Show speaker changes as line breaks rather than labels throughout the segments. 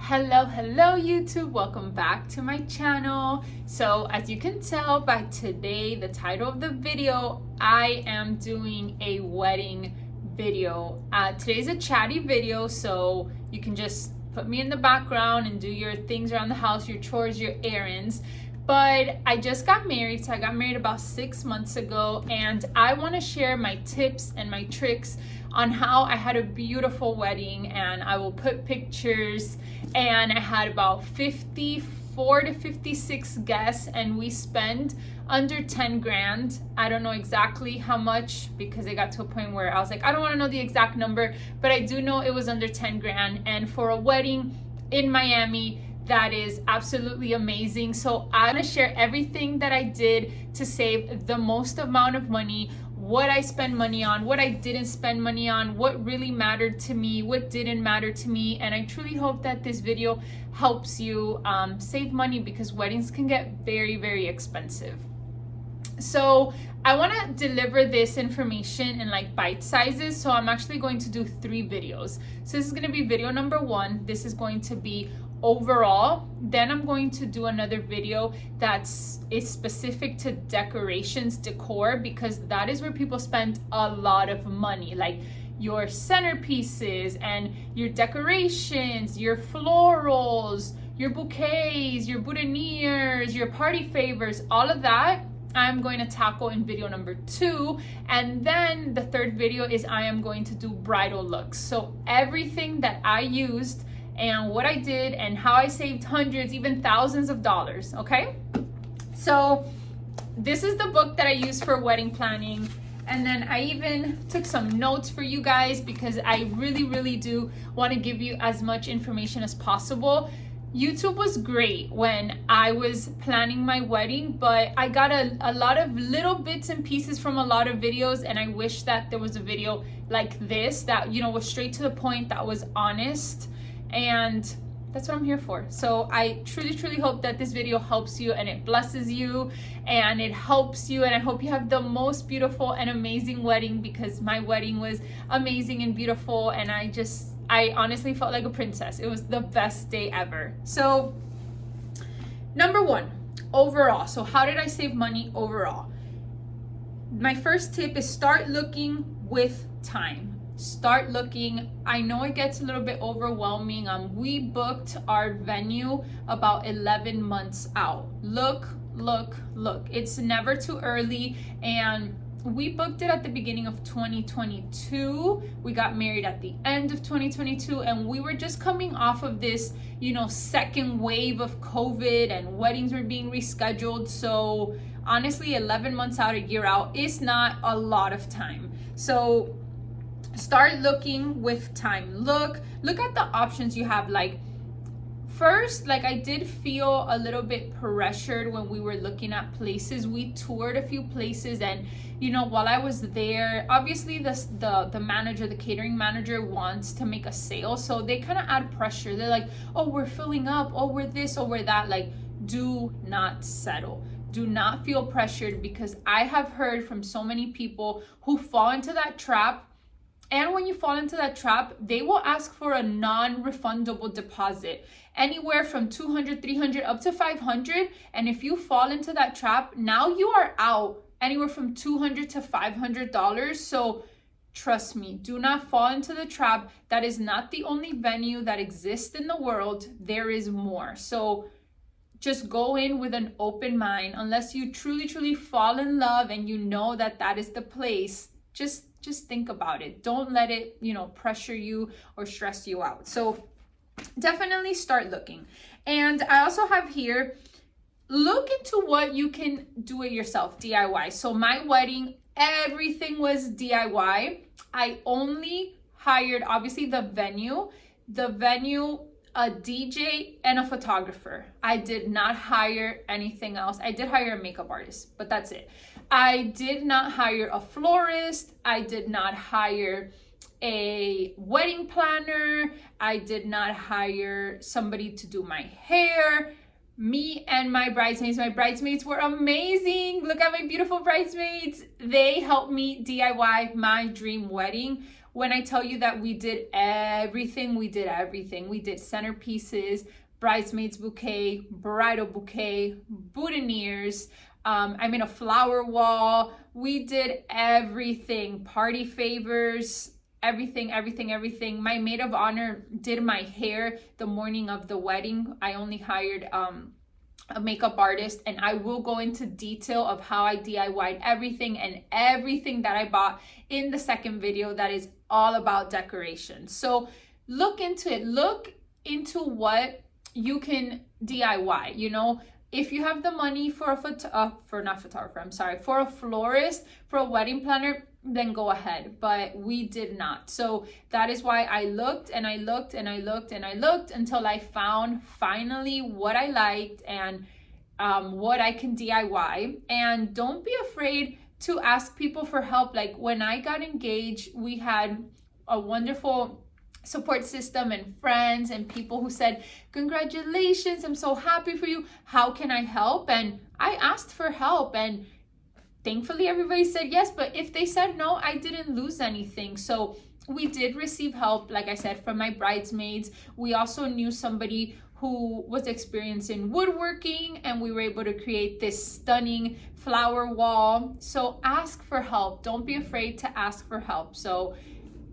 Hello YouTube, welcome back to my channel. So as you can tell by today, the title of the video, I am doing a wedding video. Today's a chatty video, so you can just put me in the background and do your things around the house, your chores, your errands. But I just got married, so I got married about 6 months ago, and I want to share my tips and my tricks on how I had a beautiful wedding, and I will put pictures. And I had about 54 to 56 guests, and we spent under 10 grand. I don't know exactly how much because it got to a point where I was like, I don't want to know the exact number, but I do know it was under 10 grand. And for a wedding in Miami, that is absolutely amazing. So I'm gonna share everything that I did to save the most amount of money, what I spend money on, what I didn't spend money on, what really mattered to me, what didn't matter to me. And I truly hope that this video helps you save money because weddings can get very, very expensive. So I want to deliver this information in like bite sizes. So I'm actually going to do 3 videos. So this is going to be video number 1. This is going to be overall. Then I'm going to do another video is specific to decorations, decor, because that is where people spend a lot of money, like your centerpieces and your decorations, your florals, your bouquets, your boutonnieres, your party favors, all of that I'm going to tackle in video number 2. And then the 3rd video is I am going to do bridal looks. So everything that I used and what I did and how I saved hundreds, even thousands of dollars, okay? So this is the book that I use for wedding planning. And then I even took some notes for you guys because I really do want to give you as much information as possible. YouTube was great when I was planning my wedding, but I got a lot of little bits and pieces from a lot of videos, and I wish that there was a video like this that, you know, was straight to the point, that was honest. And that's what I'm here for. So I truly hope that this video helps you and it blesses you and it helps you, and I hope you have the most beautiful and amazing wedding, because my wedding was amazing and beautiful, and I honestly felt like a princess. It was the best day ever. So number 1, overall. So how did I save money overall? My first tip is start looking with time. Start looking. I know it gets a little bit overwhelming. We booked our venue about 11 months out. Look. It's never too early. And we booked it at the beginning of 2022. We got married at the end of 2022, and we were just coming off of this, you know, second wave of COVID, and weddings were being rescheduled. So honestly, 11 months out, a year out is not a lot of time. So start looking with time. Look at the options you have. Like, first, like, I did feel a little bit pressured when we were looking at places. We toured a few places, and you know, while I was there, obviously the manager, the catering manager, wants to make a sale, so they kind of add pressure. They're like, oh, we're filling up, oh, we're this, oh, we're that. Like, do not settle. Do not feel pressured, because I have heard from so many people who fall into that trap. And when you fall into that trap, they will ask for a non-refundable deposit, anywhere from $200, $300, up to $500. And if you fall into that trap, now you are out anywhere from $200 to $500. So trust me, do not fall into the trap. That is not the only venue that exists in the world. There is more. So just go in with an open mind. Unless you truly fall in love and you know that that is the place, just think about it. Don't let it, you know, pressure you or stress you out. So definitely start looking. And I also have here, look into what you can do it yourself, DIY. So my wedding, everything was DIY. I only hired, obviously, the venue, a DJ, and a photographer. I did not hire anything else. I did hire a makeup artist, but that's it. I did not hire a florist. I did not hire a wedding planner. I did not hire somebody to do my hair. Me and my bridesmaids were amazing. Look at my beautiful bridesmaids. They helped me DIY my dream wedding when I tell you that we did everything, we did everything. We did centerpieces, bridesmaids bouquet, bridal bouquet, boutonnieres, a flower wall. We did everything, party favors, everything. My maid of honor did my hair the morning of the wedding. I only hired a makeup artist, and I will go into detail of how I DIY'd everything and everything that I bought in the second video that is all about decoration. So look into it. Look into what you can DIY. You know, if you have the money for a for a florist, for a wedding planner, then go ahead. But we did not. So that is why I looked and I looked and I looked and I looked until I found finally what I liked and what I can DIY. And don't be afraid to ask people for help. Like when I got engaged, we had a wonderful support system and friends and people who said, congratulations, I'm so happy for you. How can I help? And I asked for help, and thankfully everybody said yes. But if they said no, I didn't lose anything. So we did receive help, like I said, from my bridesmaids. We also knew somebody who was experienced in woodworking, and we were able to create this stunning flower wall. So ask for help. Don't be afraid to ask for help. So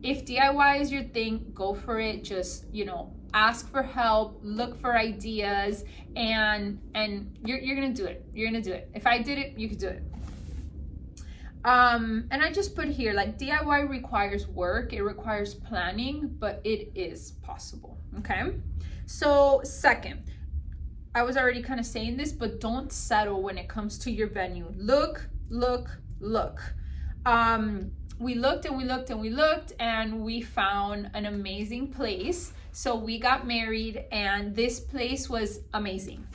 if DIY is your thing, go for it. Just, you know, ask for help, look for ideas, and you're gonna do it. You're gonna do it. If I did it, you could do it. And I just put here, like, DIY requires work, it requires planning, but it is possible. Okay. So second, I was already kind of saying this, but don't settle when it comes to your venue. Look. We looked and we looked and we looked, and we found an amazing place. So we got married, and this place was amazing.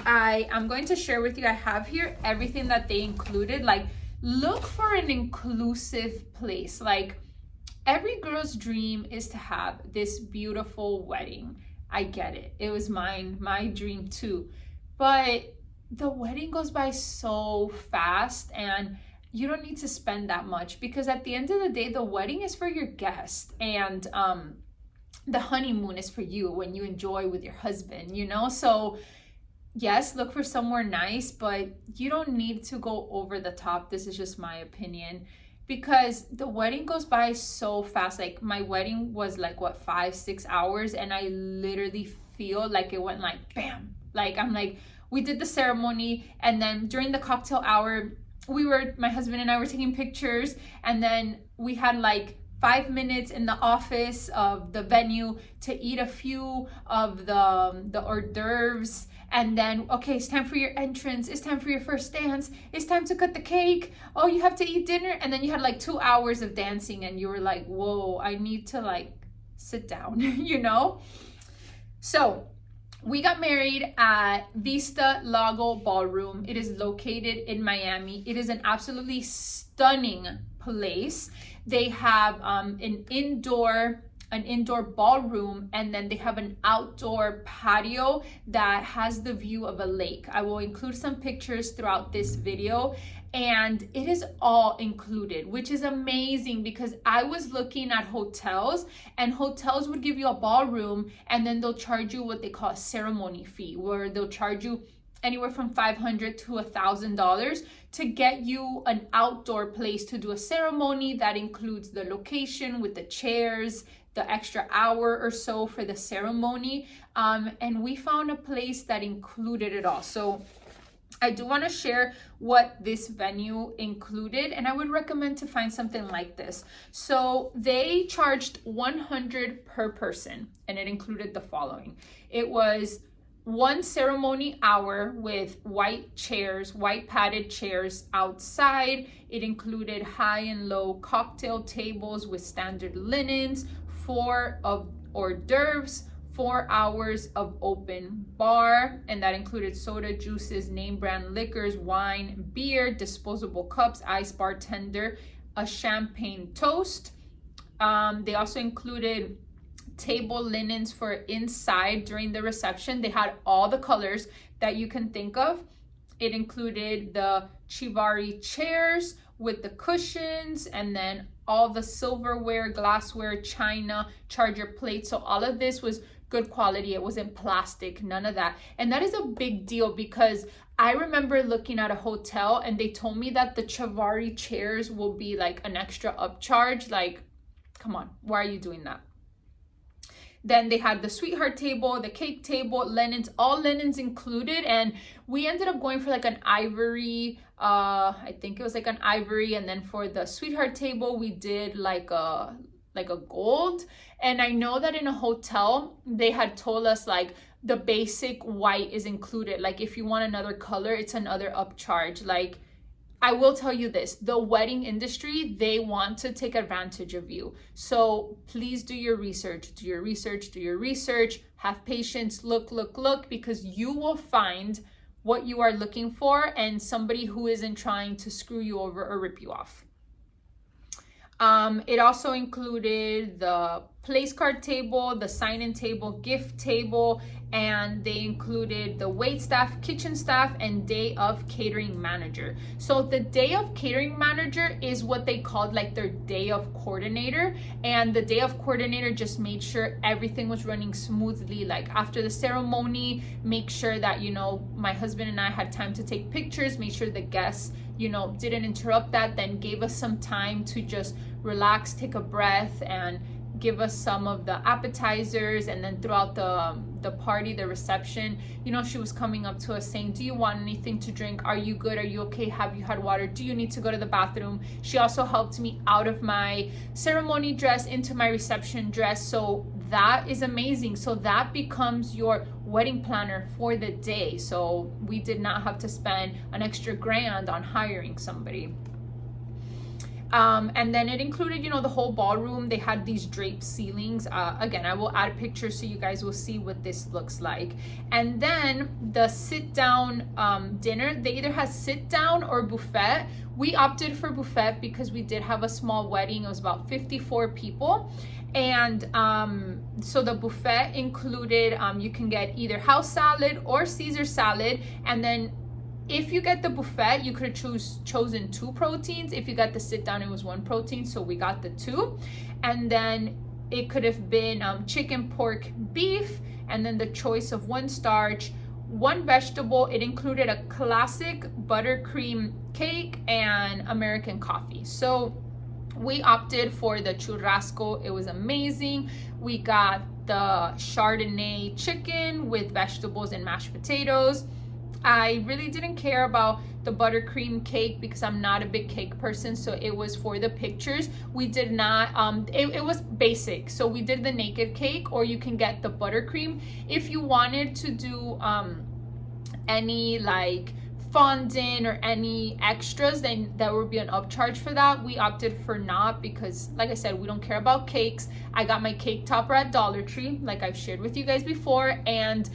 I'm going to share with you, I have here everything that they included. Like, look for an inclusive place. Like, every girl's dream is to have this beautiful wedding. I get it. It was my dream too. But the wedding goes by so fast, and you don't need to spend that much, because at the end of the day, the wedding is for your guest, and the honeymoon is for you when you enjoy with your husband, you know? So yes, look for somewhere nice, but you don't need to go over the top. This is just my opinion, because the wedding goes by so fast. Like, my wedding was like, what, 5-6 hours, and I literally feel like it went like bam. Like, I'm like, we did the ceremony, and then during the cocktail hour, my husband and I were taking pictures, and then we had like 5 minutes in the office of the venue to eat a few of the hors d'oeuvres, and then, okay, it's time for your entrance, it's time for your first dance, it's time to cut the cake, oh, you have to eat dinner, and then you had like 2 hours of dancing, and you were like, whoa, I need to like sit down, you know? So we got married at Vista Lago Ballroom. It is located in Miami. It is an absolutely stunning place. They have an indoor ballroom, and then they have an outdoor patio that has the view of a lake. I will include some pictures throughout this video, and it is all included, which is amazing, because I was looking at hotels, and hotels would give you a ballroom, and then they'll charge you what they call a ceremony fee, where they'll charge you anywhere from $500 to $1,000 to get you an outdoor place to do a ceremony that includes the location with the chairs, the extra hour or so for the ceremony. And we found a place that included it all. So I do want to share what this venue included, and I would recommend to find something like this. So they charged $100 per person, and it included the following. It was 1 ceremony hour with white padded chairs outside. It included high and low cocktail tables with standard linens, 4 of hors d'oeuvres, 4 hours of open bar, and that included soda, juices, name brand liquors, wine, beer, disposable cups, ice bartender, a champagne toast. They also included table linens for inside during the reception. They had all the colors that you can think of. It included the Chivari chairs with the cushions, and then all the silverware, glassware, china, charger plates. So all of this was good quality. It wasn't plastic, none of that. And that is a big deal because I remember looking at a hotel and they told me that the Chavari chairs will be like an extra upcharge. Like, come on, why are you doing that? Then they had the sweetheart table, the cake table, linens, all linens included. And we ended up going for like an ivory, I think it was like an ivory. And then for the sweetheart table, we did like a gold. And I know that in a hotel, they had told us like the basic white is included. Like if you want another color, it's another upcharge. Like, I will tell you this, the wedding industry, they want to take advantage of you. So please do your research, have patience, look, because you will find what you are looking for and somebody who isn't trying to screw you over or rip you off. It also included the place card table, the sign-in table, gift table, and they included the wait staff, kitchen staff, and day of catering manager. So the day of catering manager is what they called like their day of coordinator. And the day of coordinator just made sure everything was running smoothly. Like after the ceremony, make sure that, you know, my husband and I had time to take pictures, make sure the guests, you know, didn't interrupt that, then gave us some time to just relax, take a breath, and give us some of the appetizers. And then throughout the party, the reception, you know, she was coming up to us saying, do you want anything to drink? Are you good? Are you okay? Have you had water? Do you need to go to the bathroom? She also helped me out of my ceremony dress into my reception dress. So that is amazing. So that becomes your wedding planner for the day. So we did not have to spend an extra grand on hiring somebody. And then it included, you know, the whole ballroom. They had these draped ceilings. Again, I will add pictures so you guys will see what this looks like. And then the sit down dinner, they either had sit down or buffet. We opted for buffet because we did have a small wedding. It was about 54 people. And so the buffet included, you can get either house salad or Caesar salad. And then if you get the buffet, you could have chosen 2 proteins. If you got the sit down, it was 1 protein. So we got the 2. And then it could have been chicken, pork, beef, and then the choice of 1 starch, 1 vegetable. It included a classic buttercream cake and American coffee. So we opted for the churrasco. It was amazing. We got the Chardonnay chicken with vegetables and mashed potatoes. I really didn't care about the buttercream cake because I'm not a big cake person, so it was for the pictures. We did not, it was basic. So we did the naked cake, or you can get the buttercream. If you wanted to do any like fondant or any extras, then there would be an upcharge for that. We opted for not because, like I said, we don't care about cakes. I got my cake topper at Dollar Tree, like I've shared with you guys before, and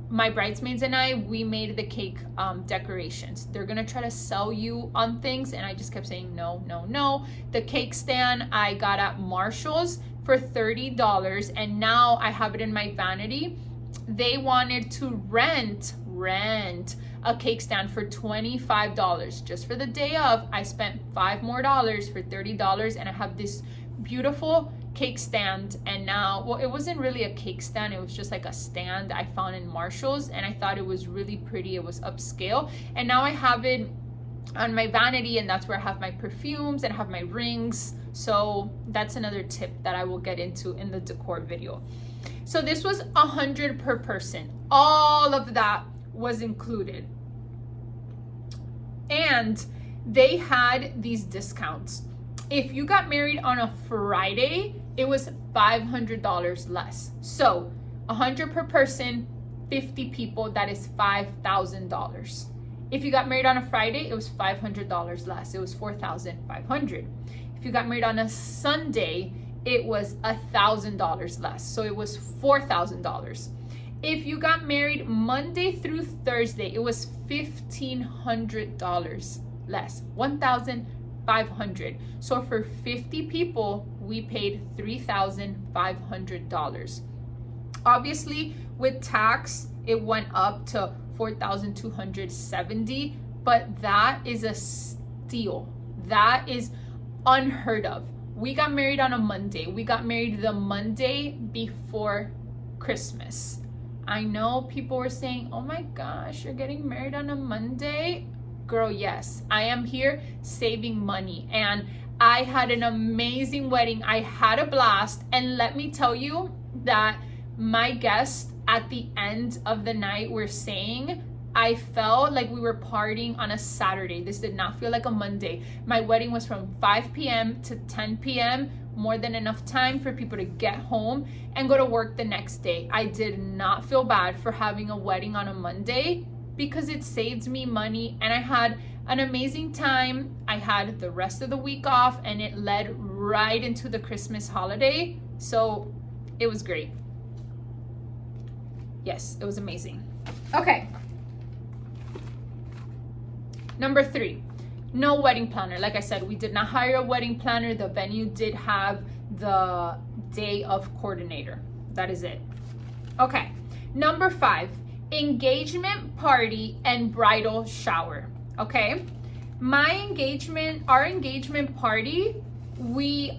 my bridesmaids and I, we made the cake decorations. They're gonna try to sell you on things, and I just kept saying no. The cake stand I got at Marshall's for $30, and now I have it in my vanity. They wanted to rent a cake stand for $25 just for the day of. I spent $5 more for $30, and I have this beautiful cake stand. And now, well, it wasn't really a cake stand, it was just like a stand I found in Marshall's, and I thought it was really pretty. It was upscale, and now I have it on my vanity, and that's where I have my perfumes and I have my rings. So that's another tip that I will get into in the decor video. So this was $100 per person. All of that was included, and they had these discounts. If you got married on a Friday, it was $500 less. So $100 per person, 50 people, that is $5,000. If you got married on a Friday, it was $500 less. It was $4,500. If you got married on a Sunday, it was $1,000 less. So it was $4,000. If you got married Monday through Thursday, it was $1,500 less, $1,500. So for 50 people, we paid $3,500. Obviously, with tax, it went up to $4,270, but that is a steal. That is unheard of. we got married on a Monday. We got married the Monday before Christmas. I know people were saying, oh my gosh, you're getting married on a Monday. Girl, yes, I am here saving money. And I had an amazing wedding. I had a blast. And let me tell you that my guests at the end of the night were saying, I felt like we were partying on a Saturday. This did not feel like a Monday. My wedding was from 5 p.m. to 10 p.m., more than enough time for people to get home and go to work the next day. I did not feel bad for having a wedding on a Monday because it saved me money, and I had an amazing time. I had the rest of the week off, and it led right into the Christmas holiday. So it was great. Yes, it was amazing. Okay. Number 3, no wedding planner. Like I said, we did not hire a wedding planner. The venue did have the day of coordinator. That is it. Okay. Number 5, engagement party and bridal shower. Okay. Our engagement party, we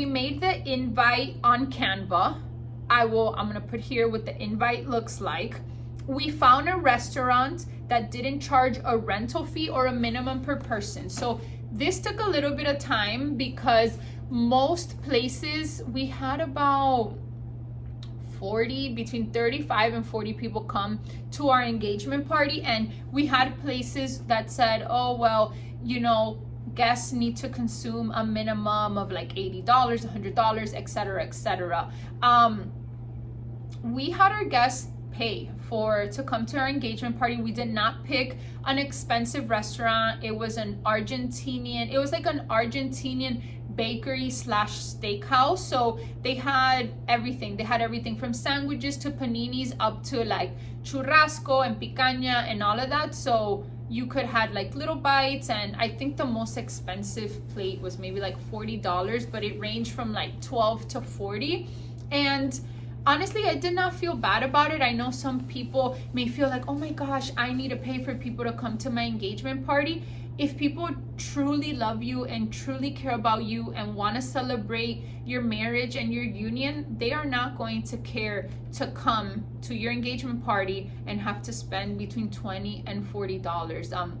made the invite on Canva. I'm gonna put here what the invite looks like. We found a restaurant that didn't charge a rental fee or a minimum per person. So this took a little bit of time because most places, we had about 40, between 35 and 40 people come to our engagement party. And we had places that said, oh, well, you know, guests need to consume a minimum of like $80, $100, etc., etc. We had our guests pay to come to our engagement party. We did not pick an expensive restaurant. It was like an Argentinian bakery / steakhouse. So they had everything from sandwiches to paninis up to like churrasco and picanha and all of that. So you could have like little bites, and I think the most expensive plate was maybe like $40, but it ranged from like 12 to 40. And honestly, I did not feel bad about it. I know some people may feel like, oh my gosh, I need to pay for people to come to my engagement party. If people truly love you and truly care about you and want to celebrate your marriage and your union, they are not going to care to come to your engagement party and have to spend between $20 and $40.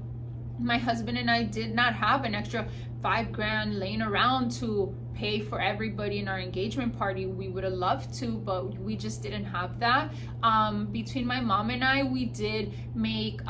My husband and I did not have an extra $5,000 laying around to pay for everybody in our engagement party. We would have loved to, but we just didn't have that. Between my mom and I, we did make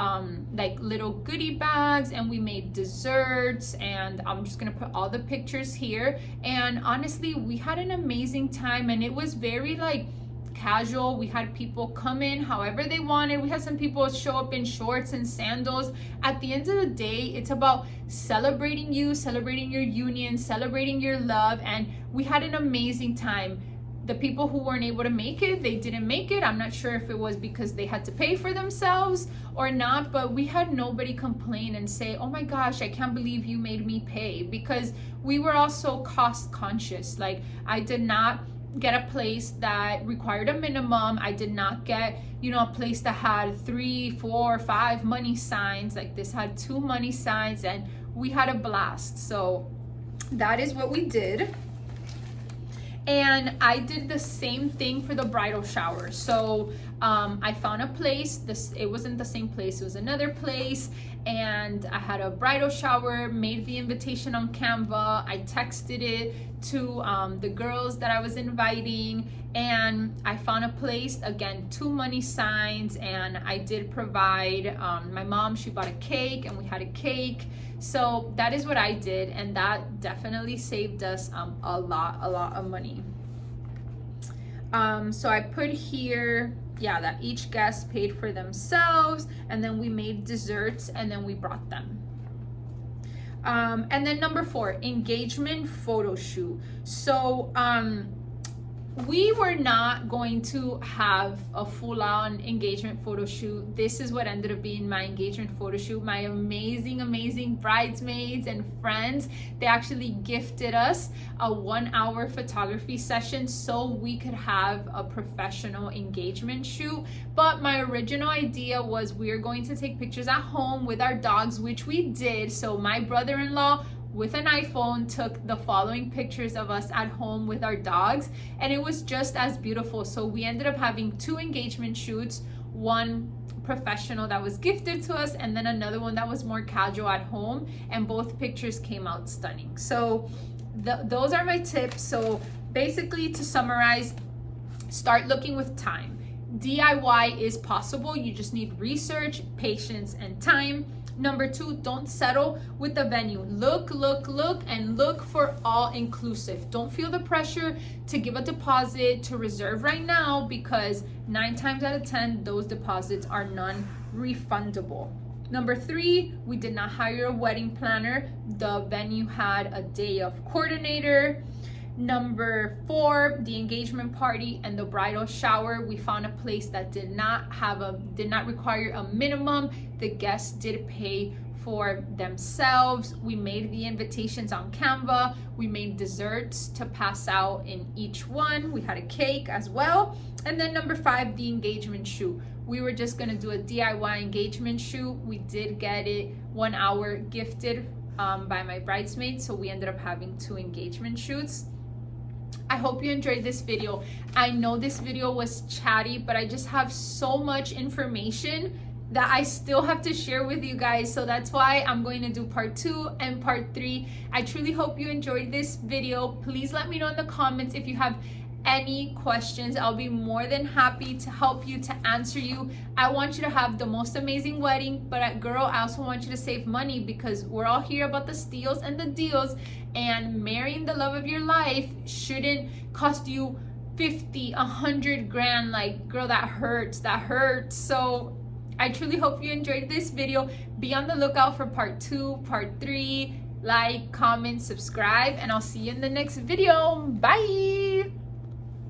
like little goodie bags, and we made desserts, and I'm just gonna put all the pictures here. And honestly, we had an amazing time, and it was very like casual. We had people come in however they wanted. We had some people show up in shorts and sandals. At the end of the day, it's about celebrating you, celebrating your union, celebrating your love, and we had an amazing time. The people who weren't able to make it, they didn't make it. I'm not sure if it was because they had to pay for themselves or not, but we had nobody complain and say, oh my gosh, I can't believe you made me pay, because we were also cost conscious. Like, I did not get a place that required a minimum. I did not get, a place that had 3, 4, 5 money signs. Like, this had 2 money signs, and we had a blast. So that is what we did. And I did the same thing for the bridal shower. So I found a place. It wasn't the same place, it was another place. And I had a bridal shower, made the invitation on Canva. I texted it to the girls that I was inviting, and I found a place, again, 2 money signs, and I did provide, my mom, she bought a cake, and we had a cake. So that is what I did, and that definitely saved us a lot of money. So I put here, that each guest paid for themselves, and then we made desserts, and then we brought them. And then number 4, engagement photo shoot. So we were not going to have a full-on engagement photo shoot. This is what ended up being my engagement photo shoot. My amazing bridesmaids and friends, they actually gifted us a 1-hour photography session so we could have a professional engagement shoot. But my original idea was we were going to take pictures at home with our dogs, which we did. So my brother-in-law with an iPhone took the following pictures of us at home with our dogs, and it was just as beautiful. So we ended up having 2 engagement shoots, one professional that was gifted to us, and then another one that was more casual at home, and both pictures came out stunning. So those are my tips. So basically, to summarize, start looking with time. DIY is possible. You just need research, patience, and time. Number 2, don't settle with the venue. Look, and look for all inclusive. Don't feel the pressure to give a deposit, to reserve right now, because 9 times out of 10, those deposits are non-refundable. Number 3, we did not hire a wedding planner. The venue had a day of coordinator. Number 4, the engagement party and the bridal shower, we found a place that did not require a minimum. The guests did pay for themselves. We made the invitations on Canva. We made desserts to pass out in each one. We had a cake as well. And then number 5, the engagement shoot. We were just gonna do a DIY engagement shoot. We did get it 1 hour gifted by my bridesmaids, so we ended up having 2 engagement shoots. I hope you enjoyed this video. I know this video was chatty, but I just have so much information that I still have to share with you guys. So that's why I'm going to do part 2 and part 3. I truly hope you enjoyed this video. Please let me know in the comments if you have any questions. I'll be more than happy to help you, to answer you. I want you to have the most amazing wedding, but girl, I also want you to save money, because we're all here about the steals and the deals, and marrying the love of your life shouldn't cost you 50, 100 grand. Like, girl, that hurts. So I truly hope you enjoyed this video. Be on the lookout for part 2, part 3. Like, comment, subscribe, and I'll see you in the next video. Bye.